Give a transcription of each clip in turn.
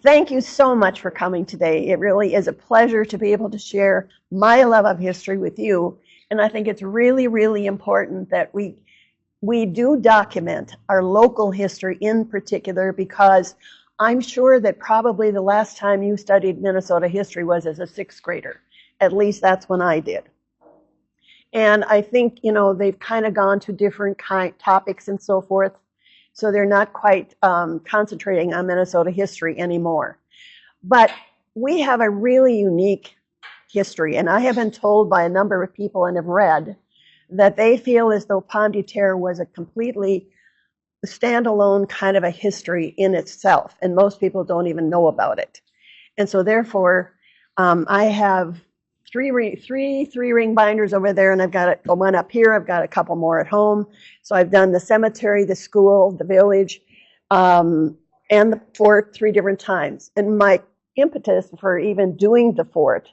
Thank you so much for coming today. It really is a pleasure to be able to share my love of history with you. And I think it's really, really important that we do document our local history in particular, because I'm sure that probably the last time you studied Minnesota history was as a sixth grader. At least that's when I did. And I think, they've kind of gone to different topics and so forth. So they're not quite concentrating on Minnesota history anymore. But we have a really unique history. And I have been told by a number of people and have read that they feel as though Pomme de Terre was a completely standalone kind of a history in itself. And most people don't even know about it. And so therefore, I have three ring binders over there, and I've got one up here. I've got a couple more at home. So I've done the cemetery, the school, the village, and the fort 3 different times. And my impetus for even doing the fort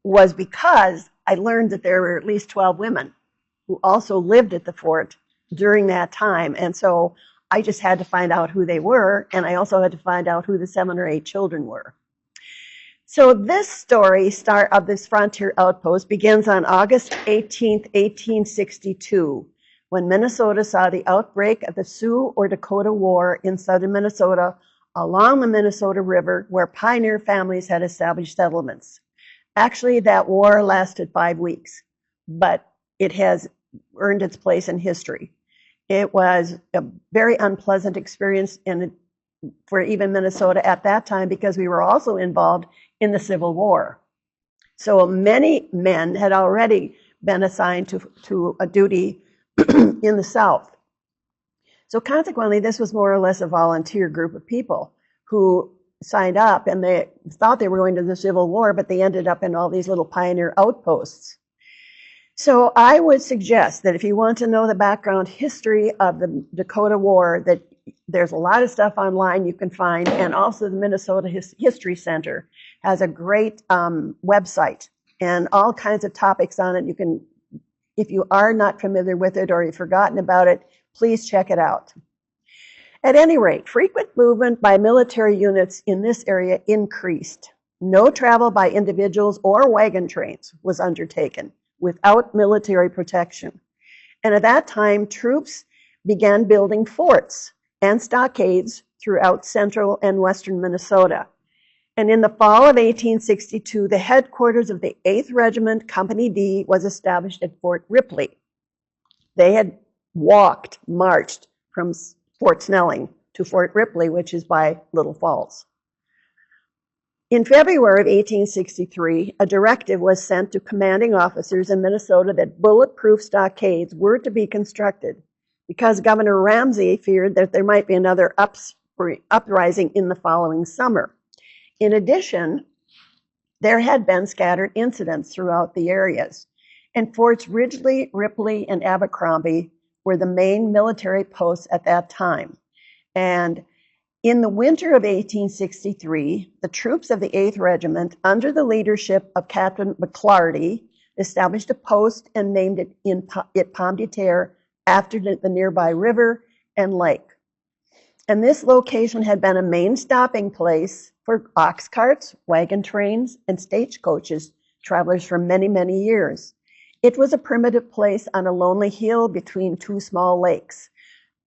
was because I learned that there were at least 12 women who also lived at the fort during that time. And so I just had to find out who they were, and I also had to find out who the 7 or 8 children were. So this story of this frontier outpost begins on August 18th, 1862, when Minnesota saw the outbreak of the Sioux or Dakota War in southern Minnesota along the Minnesota River, where pioneer families had established settlements. Actually, that war lasted 5 weeks, but it has earned its place in history. It was a very unpleasant experience for even Minnesota at that time, because we were also involved in the Civil War. So many men had already been assigned to a duty in the South. So consequently, this was more or less a volunteer group of people who signed up, and they thought they were going to the Civil War, but they ended up in all these little pioneer outposts. So I would suggest that if you want to know the background history of the Dakota War, that there's a lot of stuff online you can find, and also the Minnesota History Center has a great website and all kinds of topics on it. You can, if you are not familiar with it or you've forgotten about it, please check it out. At any rate, frequent movement by military units in this area increased. No travel by individuals or wagon trains was undertaken without military protection. And at that time, troops began building forts and stockades throughout central and western Minnesota. And in the fall of 1862, the headquarters of the 8th Regiment, Company D, was established at Fort Ripley. They had marched from Fort Snelling to Fort Ripley, which is by Little Falls. In February of 1863, a directive was sent to commanding officers in Minnesota that bulletproof stockades were to be constructed, because Governor Ramsey feared that there might be another uprising in the following summer. In addition, there had been scattered incidents throughout the areas, and Forts Ridgely, Ripley, and Abercrombie were the main military posts at that time. And in the winter of 1863, the troops of the 8th Regiment, under the leadership of Captain McClarty, established a post and named it Pomme de Terre, after the nearby river and lake. And this location had been a main stopping place for ox carts, wagon trains, and stagecoaches, travelers for many, many years. It was a primitive place on a lonely hill between 2 small lakes.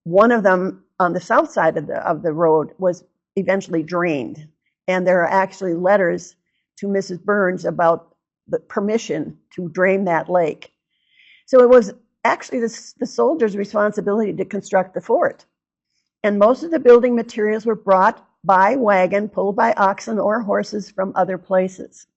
One of them on the south side of the road was eventually drained. And there are actually letters to Mrs. Burns about the permission to drain that lake. So it was actually the soldiers' responsibility to construct the fort. And most of the building materials were brought by wagon, pulled by oxen or horses from other places.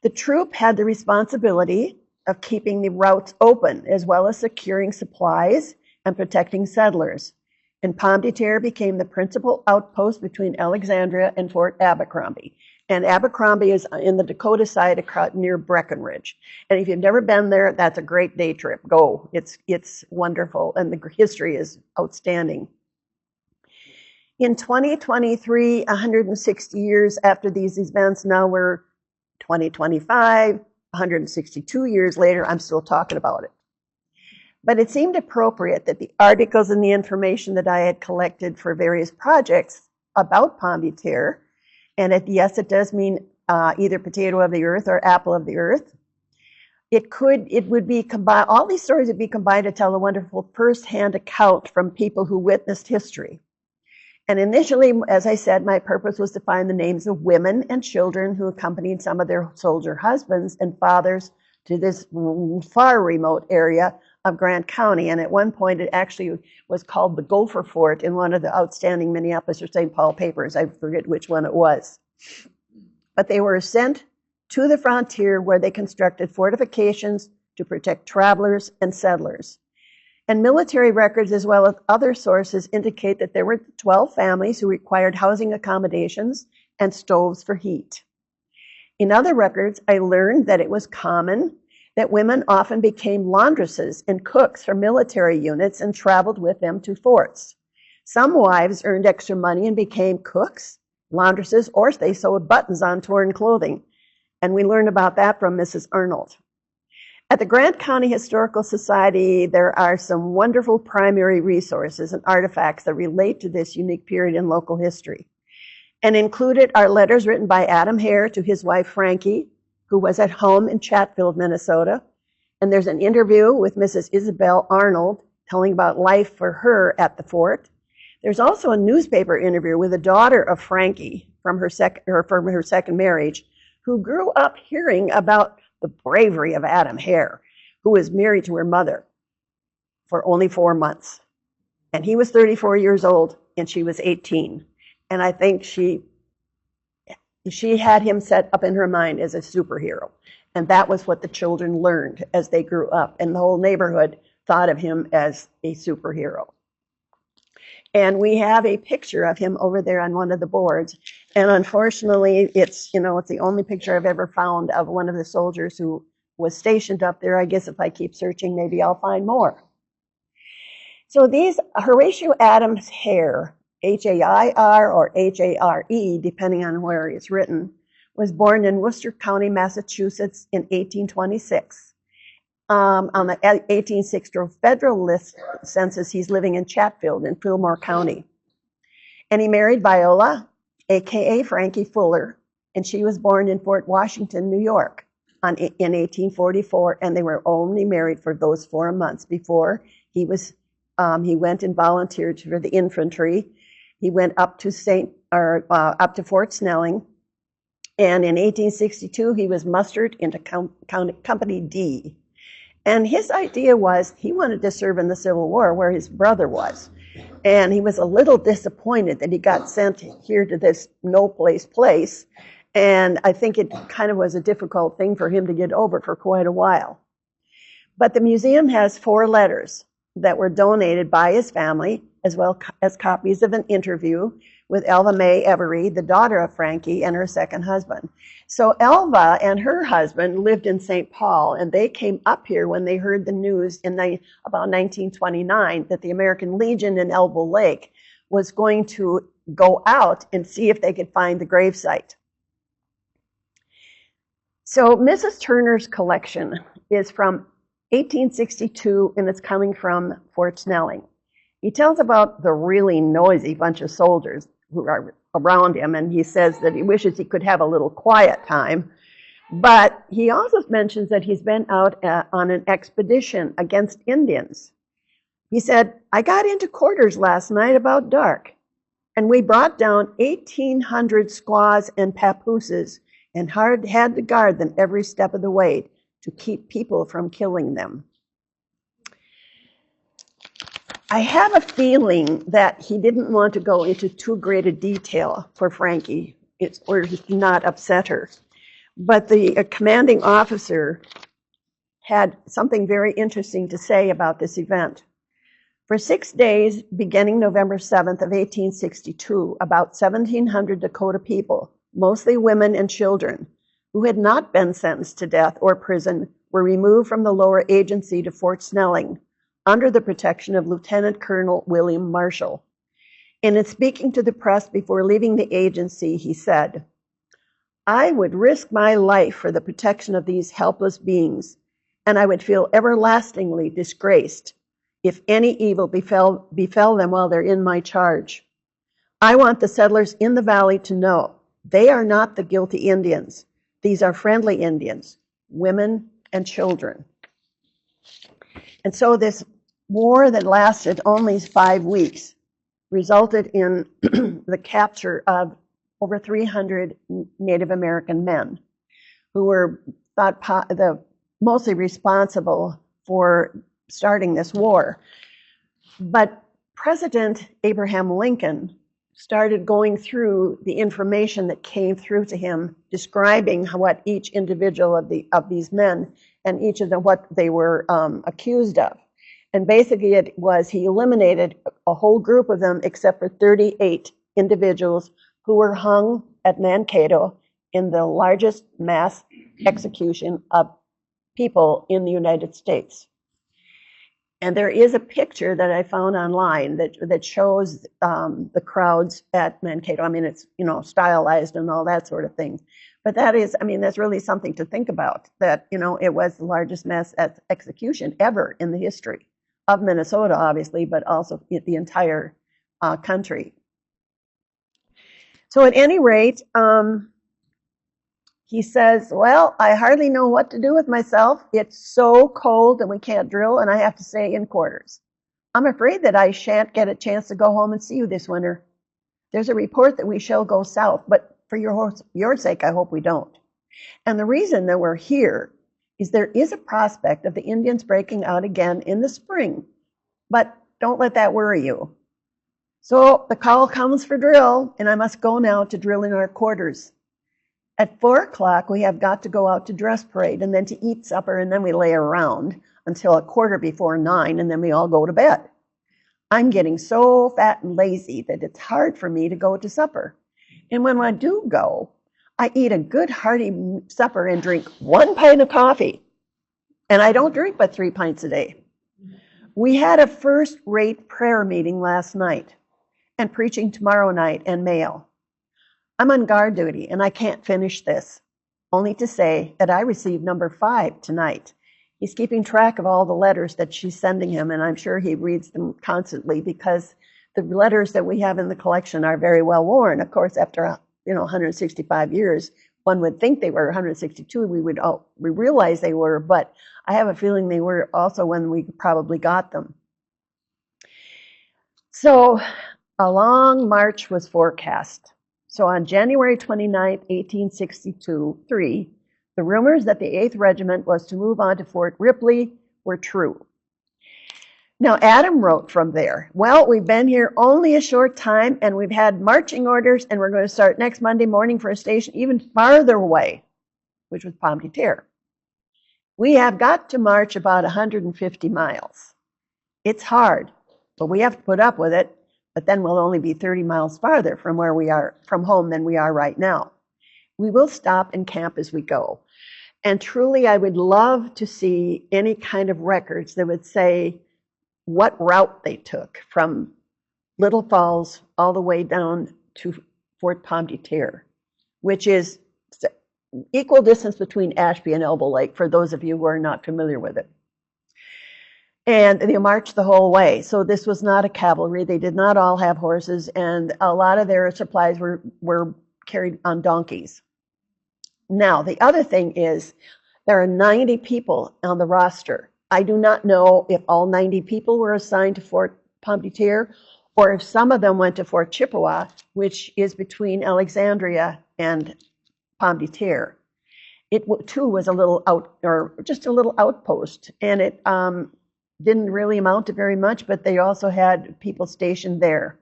The troop had the responsibility of keeping the routes open, as well as securing supplies and protecting settlers. And Pomme de Terre became the principal outpost between Alexandria and Fort Abercrombie. And Abercrombie is in the Dakota side near Breckenridge. And if you've never been there, that's a great day trip. Go. It's wonderful, and the history is outstanding. In 2023, 160 years after these events, now we're 2025, 162 years later, I'm still talking about it. But it seemed appropriate that the articles and the information that I had collected for various projects about Pomme de Terre. And yes, it does mean either potato of the earth or apple of the earth. It would be combined, all these stories would be combined to tell a wonderful first-hand account from people who witnessed history. And initially, as I said, my purpose was to find the names of women and children who accompanied some of their soldier husbands and fathers to this far remote area of Grant County. And at one point, it actually was called the Gopher Fort in one of the outstanding Minneapolis or St. Paul papers. I forget which one it was. But they were sent to the frontier where they constructed fortifications to protect travelers and settlers. And military records, as well as other sources, indicate that there were 12 families who required housing accommodations and stoves for heat. In other records, I learned that it was common that women often became laundresses and cooks for military units and traveled with them to forts. Some wives earned extra money and became cooks, laundresses, or they sewed buttons on torn clothing. And we learned about that from Mrs. Arnold. At the Grant County Historical Society, there are some wonderful primary resources and artifacts that relate to this unique period in local history. And included are letters written by Adam Hare to his wife Frankie, who was at home in Chatfield, Minnesota. And there's an interview with Mrs. Isabel Arnold telling about life for her at the fort. There's also a newspaper interview with a daughter of Frankie from her second marriage, who grew up hearing about the bravery of Adam Hare, who was married to her mother for only 4 months. And he was 34 years old and she was 18. And I think she had him set up in her mind as a superhero. And that was what the children learned as they grew up. And the whole neighborhood thought of him as a superhero. And we have a picture of him over there on one of the boards. And unfortunately, it's the only picture I've ever found of one of the soldiers who was stationed up there. I guess if I keep searching, maybe I'll find more. So these Horatio Adams Hare, H-A-I-R or H-A-R-E, depending on where it's written, was born in Worcester County, Massachusetts in 1826. On the 1860 federal list census, he's living in Chatfield in Fillmore County. And he married Viola, a.k.a. Frankie Fuller, and she was born in Fort Washington, New York in 1844, and they were only married for those 4 months before he went and volunteered for the infantry. He went up to Fort Snelling, and in 1862 he was mustered into Company D. And his idea was he wanted to serve in the Civil War where his brother was. And he was a little disappointed that he got sent here to this place. And I think it kind of was a difficult thing for him to get over for quite a while. But the museum has 4 letters that were donated by his family, as well as copies of an interview with Elva Mae Every, the daughter of Frankie, and her second husband. So Elva and her husband lived in St. Paul, and they came up here when they heard the news in about 1929 that the American Legion in Elbow Lake was going to go out and see if they could find the gravesite. So Mrs. Turner's collection is from 1862, and it's coming from Fort Snelling. He tells about the really noisy bunch of soldiers who are around him, and he says that he wishes he could have a little quiet time. But he also mentions that he's been out on an expedition against Indians. He said, I got into quarters last night about dark, and we brought down 1,800 squaws and papooses and had to guard them every step of the way to keep people from killing them. I have a feeling that he didn't want to go into too great a detail for Frankie, or to not upset her. But the commanding officer had something very interesting to say about this event. For 6 days, beginning November 7th of 1862, about 1,700 Dakota people, mostly women and children, who had not been sentenced to death or prison, were removed from the lower agency to Fort Snelling, under the protection of Lieutenant Colonel William Marshall. And in speaking to the press before leaving the agency, he said, I would risk my life for the protection of these helpless beings, and I would feel everlastingly disgraced if any evil befell them while they're in my charge. I want the settlers in the valley to know they are not the guilty Indians. These are friendly Indians, women and children. And so this war that lasted only 5 weeks resulted in the capture of over 300 Native American men who were thought mostly responsible for starting this war. But President Abraham Lincoln started going through the information that came through to him, describing what each individual of these men and each of them what they were accused of. And basically it was he eliminated a whole group of them except for 38 individuals who were hung at Mankato in the largest mass execution of people in the United States. And there is a picture that I found online that shows the crowds at Mankato. I mean, it's, you know, stylized and all that sort of thing. But that is, I mean, that's really something to think about, that, you know, it was the largest mass execution ever in the history of Minnesota, obviously, but also the entire country. So at any rate, he says, well, I hardly know what to do with myself. It's so cold and we can't drill and I have to stay in quarters. I'm afraid that I shan't get a chance to go home and see you this winter. There's a report that we shall go south, but for your sake, I hope we don't. And the reason that we're here is there is a prospect of the Indians breaking out again in the spring, but don't let that worry you. So the call comes for drill and I must go now to drill in our quarters. At 4 o'clock, we have got to go out to dress parade and then to eat supper, and then we lay around until 9:15, and then we all go to bed. I'm getting so fat and lazy that it's hard for me to go to supper. And when I do go, I eat a good hearty supper and drink 1 pint of coffee. And I don't drink but 3 pints a day. We had a first-rate prayer meeting last night and preaching tomorrow night and mail. I'm on guard duty and I can't finish this, only to say that I received number 5 tonight. He's keeping track of all the letters that she's sending him, and I'm sure he reads them constantly because the letters that we have in the collection are very well worn. Of course, after 165 years, one would think they were 162. We realize they were, but I have a feeling they were also when we probably got them. So a long march was forecast. So on January 29, 1862, the rumors that the 8th Regiment was to move on to Fort Ripley were true. Now, Adam wrote from there, well, we've been here only a short time and we've had marching orders and we're going to start next Monday morning for a station even farther away, which was Pomme de Terre. We have got to march about 150 miles. It's hard, but we have to put up with it. But then we'll only be 30 miles farther from where we are from home than we are right now. We will stop and camp as we go. And truly, I would love to see any kind of records that would say what route they took from Little Falls all the way down to Fort Pomme de Terre, which is equal distance between Ashby and Elbow Lake, for those of you who are not familiar with it. And they marched the whole way. So this was not a cavalry. They did not all have horses, and a lot of their supplies were carried on donkeys. Now, the other thing is there are 90 people on the roster. I do not know if all 90 people were assigned to Fort Pomme de Terre or if some of them went to Fort Chippewa, which is between Alexandria and Pomme de Terre. It too was just a little outpost, and it didn't really amount to very much, but they also had people stationed there.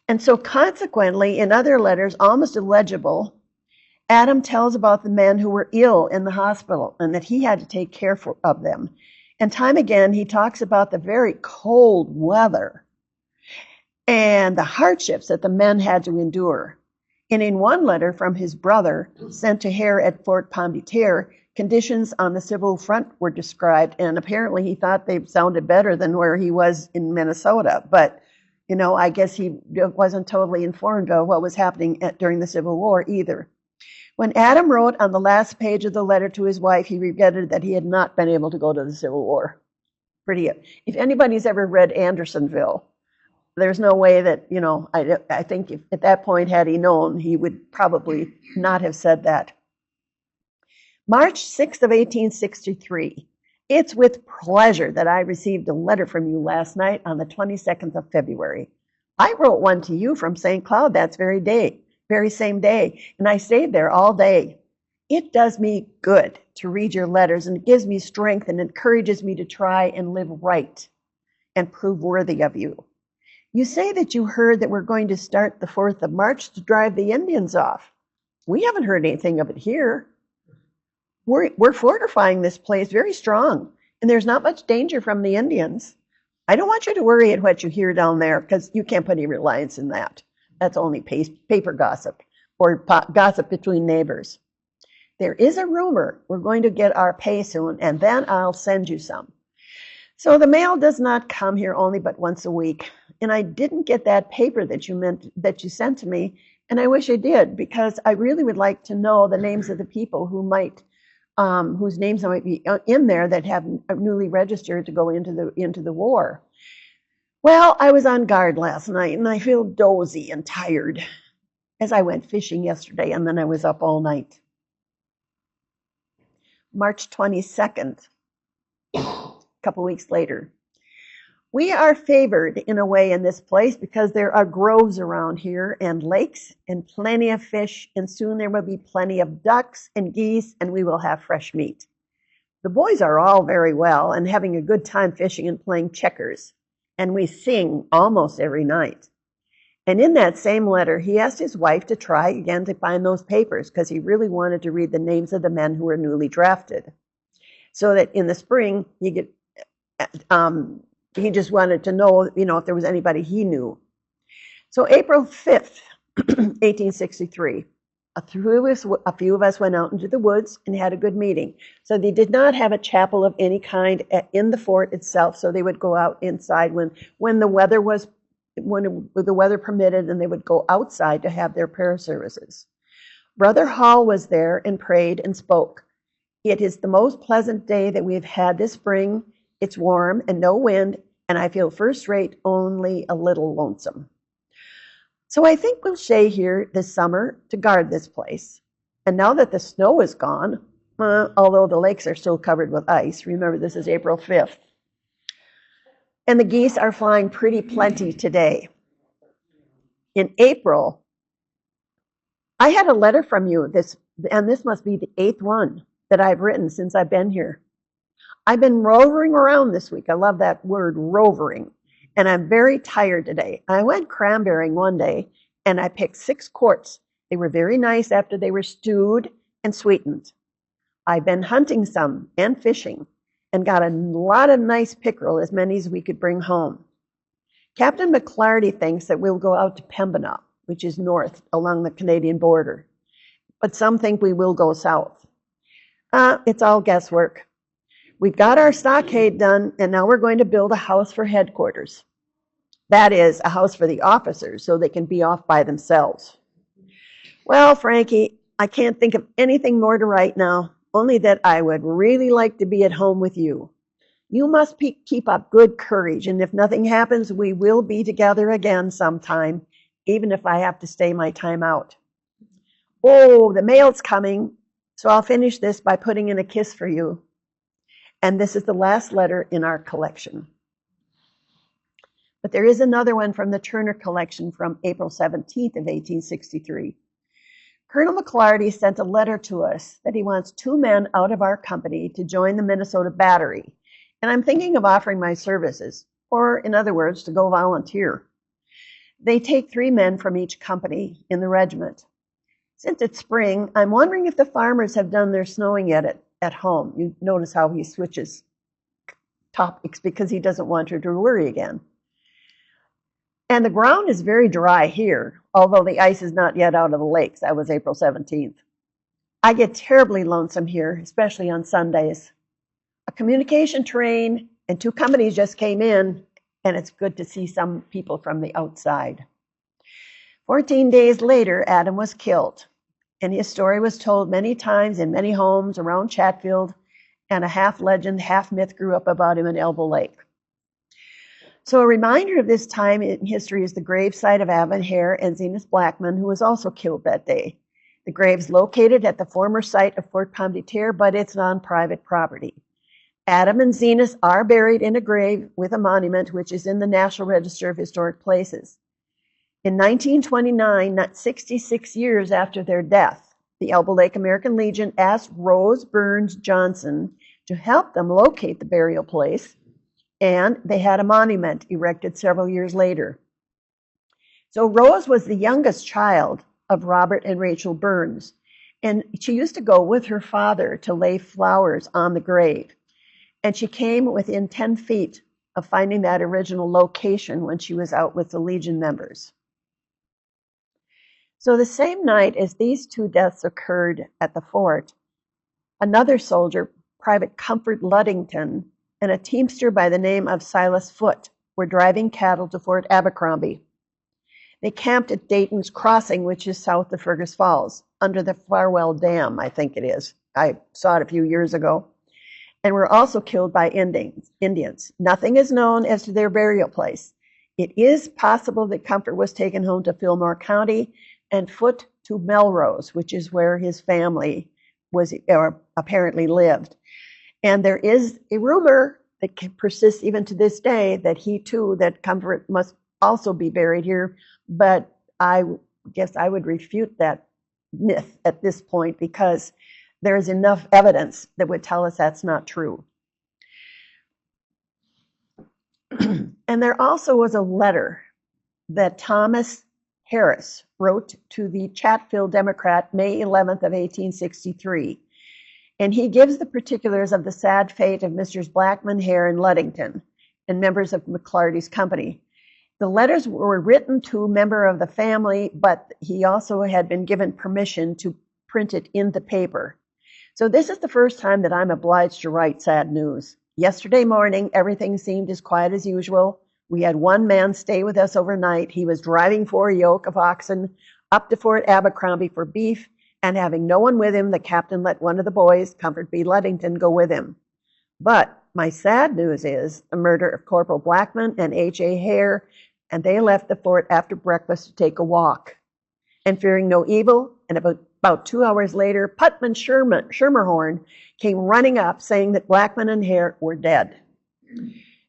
And so consequently, in other letters, almost illegible, Adam tells about the men who were ill in the hospital and that he had to take care of them. And time again, he talks about the very cold weather and the hardships that the men had to endure. And in one letter from his brother sent to Hare at Fort Pomme de Terre, conditions on the civil front were described, and apparently he thought they sounded better than where he was in Minnesota. But, I guess he wasn't totally informed of what was happening during the Civil War either. When Adam wrote on the last page of the letter to his wife, he regretted that he had not been able to go to the Civil War. If anybody's ever read Andersonville, there's no way that, I think if, at that point, had he known, he would probably not have said that. March 6th of 1863. It's with pleasure that I received a letter from you last night on the 22nd of February. I wrote one to you from St. Cloud that very same day, and I stayed there all day. It does me good to read your letters, and it gives me strength and encourages me to try and live right and prove worthy of you. You say that you heard that we're going to start the 4th of March to drive the Indians off. We haven't heard anything of it here. We're fortifying this place very strong, and there's not much danger from the Indians. I don't want you to worry at what you hear down there, because you can't put any reliance in that. That's only paper gossip or gossip between neighbors. There is a rumor we're going to get our pay soon, and then I'll send you some. So the mail does not come here only but once a week, and I didn't get that paper that you sent to me, and I wish I did, because I really would like to know the names of the people who might, whose names might be in there that have newly registered to go into the war. Well, I was on guard last night, and I feel dozy and tired, as I went fishing yesterday, and then I was up all night. March 22nd, a couple weeks later. We are favored in a way in this place because there are groves around here and lakes and plenty of fish, and soon there will be plenty of ducks and geese, and we will have fresh meat. The boys are all very well and having a good time fishing and playing checkers, and we sing almost every night. And in that same letter, he asked his wife to try again to find those papers because he really wanted to read the names of the men who were newly drafted, so that in the spring he just wanted to know, if there was anybody he knew. So April 5th, 1863, a few of us went out into the woods and had a good meeting. So they did not have a chapel of any kind in the fort itself, so they would go out inside when the weather permitted, and they would go outside to have their prayer services. Brother Hall was there and prayed and spoke. It is the most pleasant day that we have had this spring. It's warm and no wind, and I feel first rate, only a little lonesome. So I think we'll stay here this summer to guard this place. And now that the snow is gone, although the lakes are still covered with ice, remember this is April 5th, and the geese are flying pretty plenty today. In April, I had a letter from you, and this must be the 8th one that I've written since I've been here. I've been rovering around this week. I love that word, rovering. And I'm very tired today. I went cranberrying one day, and I picked 6 quarts. They were very nice after they were stewed and sweetened. I've been hunting some and fishing, and got a lot of nice pickerel, as many as we could bring home. Captain McClarty thinks that we'll go out to Pembina, which is north along the Canadian border. But some think we will go south. It's all guesswork. We've got our stockade done, and now we're going to build a house for headquarters. That is, a house for the officers, so they can be off by themselves. Well, Frankie, I can't think of anything more to write now, only that I would really like to be at home with you. You must keep up good courage, and if nothing happens, we will be together again sometime, even if I have to stay my time out. Oh, the mail's coming, so I'll finish this by putting in a kiss for you. And this is the last letter in our collection. But there is another one from the Turner collection from April 17th of 1863. Colonel McClarty sent a letter to us that he wants 2 men out of our company to join the Minnesota Battery, and I'm thinking of offering my services, or in other words, to go volunteer. They take 3 men from each company in the regiment. Since it's spring, I'm wondering if the farmers have done their snowing yet at home. You notice how he switches topics because he doesn't want her to worry again. And the ground is very dry here, although the ice is not yet out of the lakes. That was April 17th. I get terribly lonesome here, especially on Sundays. A communication train and 2 companies just came in, and it's good to see some people from the outside. 14 days later, Adam was killed, and his story was told many times in many homes around Chatfield, and a half legend, half myth grew up about him in Elbow Lake. So a reminder of this time in history is the gravesite of Avon Hare and Zenas Blackman, who was also killed that day. The grave's located at the former site of Fort Pomme de Terre, but it's on private property. Adam and Zenas are buried in a grave with a monument, which is in the National Register of Historic Places. In 1929, not 66 years after their death, the Elbow Lake American Legion asked Rose Burns Johnson to help them locate the burial place, and they had a monument erected several years later. So Rose was the youngest child of Robert and Rachel Burns, and she used to go with her father to lay flowers on the grave. And she came within 10 feet of finding that original location when she was out with the Legion members. So the same night as these two deaths occurred at the fort, another soldier, Private Comfort Ludington, and a teamster by the name of Silas Foote were driving cattle to Fort Abercrombie. They camped at Dayton's Crossing, which is south of Fergus Falls, under the Farwell Dam, I think it is. I saw it a few years ago. And were also killed by Indians. Nothing is known as to their burial place. It is possible that Comfort was taken home to Fillmore County and Foote to Melrose, which is where his family was apparently lived. And there is a rumor that persists even to this day that that Comfort must also be buried here, but I guess I would refute that myth at this point because there is enough evidence that would tell us that's not true. And there also was a letter that Thomas Harris wrote to the Chatfield Democrat May 11th of 1863. And he gives the particulars of the sad fate of Messrs. Blackman, Hare, and Ludington, and members of McClarty's company. The letters were written to a member of the family, but he also had been given permission to print it in the paper. So this is the first time that I'm obliged to write sad news. Yesterday morning, everything seemed as quiet as usual. We had one man stay with us overnight. He was driving 4 yoke of oxen up to Fort Abercrombie for beef, and having no one with him, the captain let one of the boys, Comfort B. Ludington, go with him. But my sad news is the murder of Corporal Blackman and H.A. Hare, and they left the fort after breakfast to take a walk. And fearing no evil, and about 2 hours later, Putman Schermerhorn came running up saying that Blackman and Hare were dead.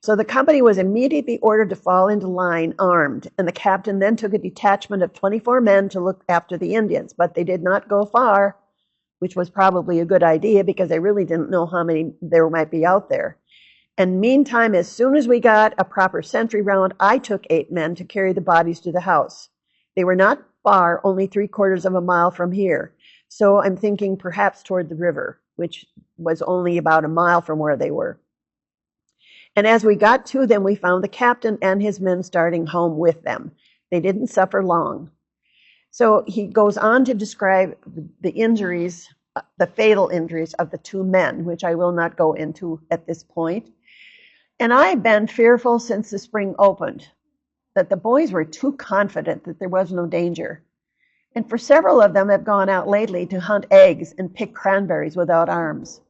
So the company was immediately ordered to fall into line armed, and the captain then took a detachment of 24 men to look after the Indians, but they did not go far, which was probably a good idea because they really didn't know how many there might be out there. And meantime, as soon as we got a proper sentry round, I took 8 men to carry the bodies to the house. They were not far, only 3/4 of a mile from here. So I'm thinking perhaps toward the river, which was only about a mile from where they were. And as we got to them, we found the captain and his men starting home with them. They didn't suffer long. So he goes on to describe the injuries, the fatal injuries of the 2 men, which I will not go into at this point. And I've been fearful since the spring opened that the boys were too confident that there was no danger. And for several of them have gone out lately to hunt eggs and pick cranberries without arms.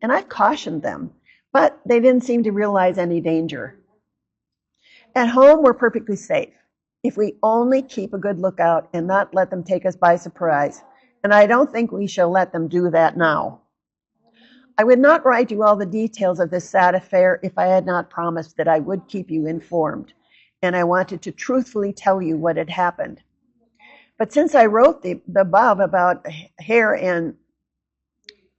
And I've cautioned them, but they didn't seem to realize any danger. At home, we're perfectly safe if we only keep a good lookout and not let them take us by surprise. And I don't think we shall let them do that now. I would not write you all the details of this sad affair if I had not promised that I would keep you informed. And I wanted to truthfully tell you what had happened. But since I wrote the above about Hare and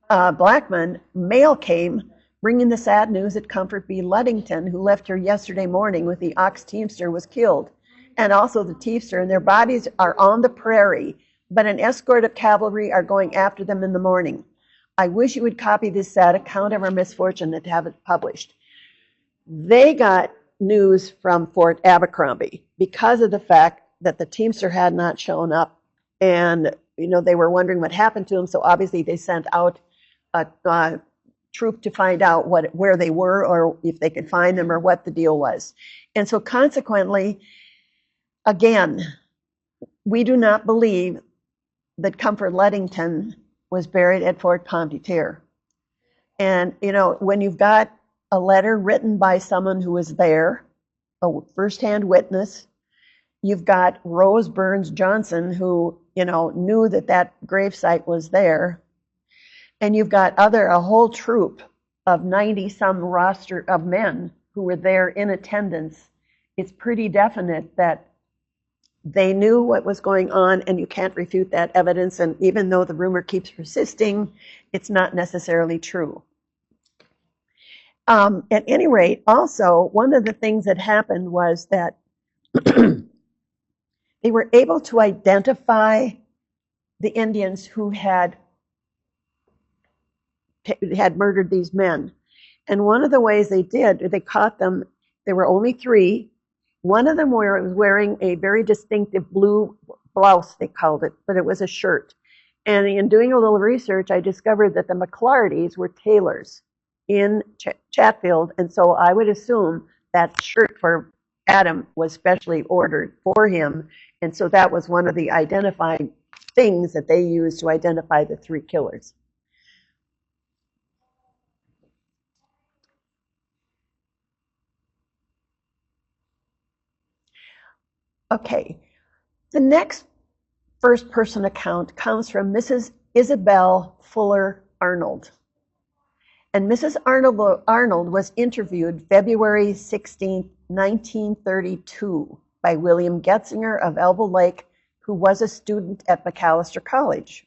Blackman, mail came bringing the sad news that Comfort B. Ludington, who left here yesterday morning with the ox teamster, was killed, and also the teamster, and their bodies are on the prairie, but an escort of cavalry are going after them in the morning. I wish you would copy this sad account of our misfortune and have it published. They got news from Fort Abercrombie because of the fact that the teamster had not shown up, and they were wondering what happened to him. So obviously they sent out a troop to find out where they were, or if they could find them, or what the deal was. And so consequently, again, we do not believe that Comfort Ludington was buried at Fort Pomme de Terre. And when you've got a letter written by someone who was there, a firsthand witness. You've got Rose Burns Johnson, who, knew that gravesite was there. And you've got a whole troop of 90 some roster of men who were there in attendance. It's pretty definite that they knew what was going on, and you can't refute that evidence. And even though the rumor keeps persisting, it's not necessarily true. At any rate, also, one of the things that happened was that they were able to identify the Indians who had murdered these men. And one of the ways they did, they caught them, there were only 3. One of them was wearing a very distinctive blue blouse, they called it, but it was a shirt. And in doing a little research, I discovered that the McClartys were tailors in Chatfield, and so I would assume that shirt for Adam was specially ordered for him, and so that was one of the identifying things that they used to identify the 3 killers. Okay, the next first-person account comes from Mrs. Isabel Fuller Arnold. And Mrs. Arnold was interviewed February 16, 1932 by William Getzinger of Elbow Lake, who was a student at Macalester College.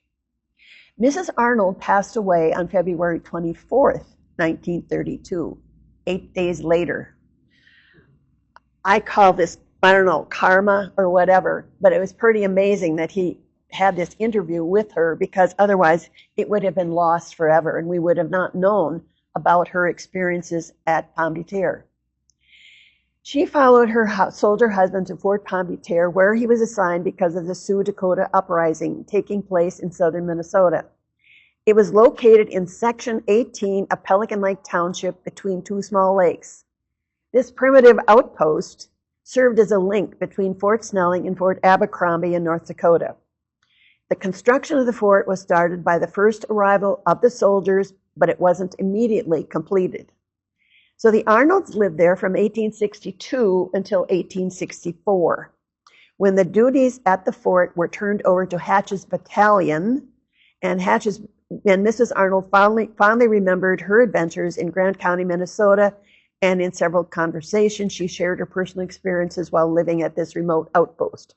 Mrs. Arnold passed away on February 24th, 1932, 8 days later. I call this, I don't know, karma or whatever, but it was pretty amazing that he had this interview with her, because otherwise it would have been lost forever and we would have not known about her experiences at Pomme de Terre. She followed her soldier husband to Fort Pomme de Terre, where he was assigned because of the Sioux Dakota Uprising taking place in southern Minnesota. It was located in Section 18 of Pelican Lake Township between 2 small lakes. This primitive outpost served as a link between Fort Snelling and Fort Abercrombie in North Dakota. The construction of the fort was started by the first arrival of the soldiers, but it wasn't immediately completed. So the Arnolds lived there from 1862 until 1864, when the duties at the fort were turned over to Hatch's battalion, and Mrs. Arnold fondly remembered her adventures in Grant County, Minnesota, and in several conversations she shared her personal experiences while living at this remote outpost.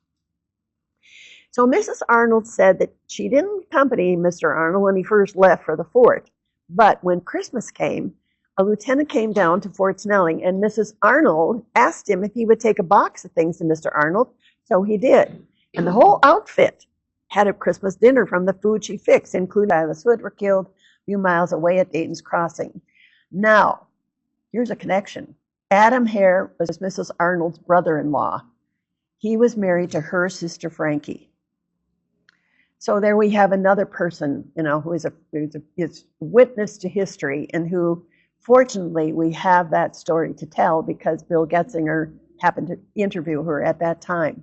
So Mrs. Arnold said that she didn't accompany Mr. Arnold when he first left for the fort, but when Christmas came, a lieutenant came down to Fort Snelling, and Mrs. Arnold asked him if he would take a box of things to Mr. Arnold, so he did. And the whole outfit had a Christmas dinner from the food she fixed, including Silas Wood were killed a few miles away at Dayton's Crossing. Now, here's a connection. Adam Hare was Mrs. Arnold's brother-in-law. He was married to her sister Frankie. So there we have another person, who is a witness to history, and who, fortunately, we have that story to tell because Bill Getzinger happened to interview her at that time.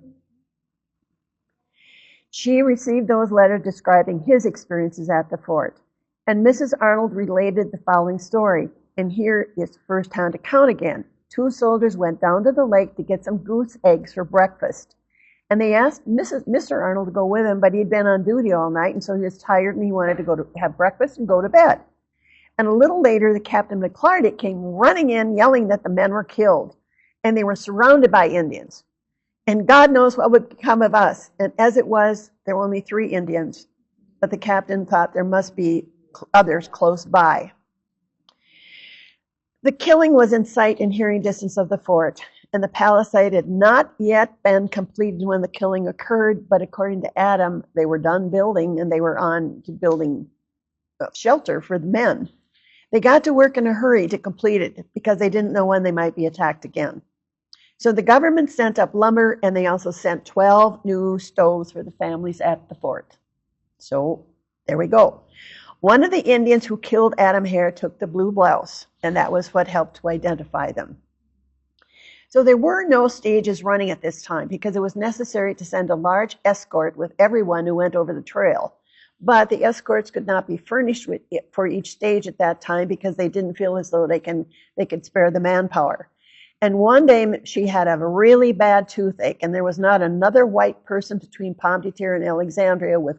She received those letters describing his experiences at the fort, and Mrs. Arnold related the following story, and here is first-hand account again. 2 soldiers went down to the lake to get some goose eggs for breakfast. And they asked Mr. Arnold to go with him, but he'd been on duty all night, and so he was tired, and he wanted to go to have breakfast and go to bed. And a little later, the Captain McClarty came running in, yelling that the men were killed, and they were surrounded by Indians. And God knows what would become of us. And as it was, there were only 3 Indians, but the captain thought there must be others close by. The killing was in sight and hearing distance of the fort, and the palisade had not yet been completed when the killing occurred, but according to Adam, they were done building, and they were on to building shelter for the men. They got to work in a hurry to complete it because they didn't know when they might be attacked again. So the government sent up lumber, and they also sent 12 new stoves for the families at the fort. So there we go. One of the Indians who killed Adam Hare took the blue blouse, and that was what helped to identify them. So there were no stages running at this time because it was necessary to send a large escort with everyone who went over the trail. But the escorts could not be furnished with it for each stage at that time because they didn't feel as though they could spare the manpower. And one day she had a really bad toothache, and there was not another white person between Pomme de Terre and Alexandria with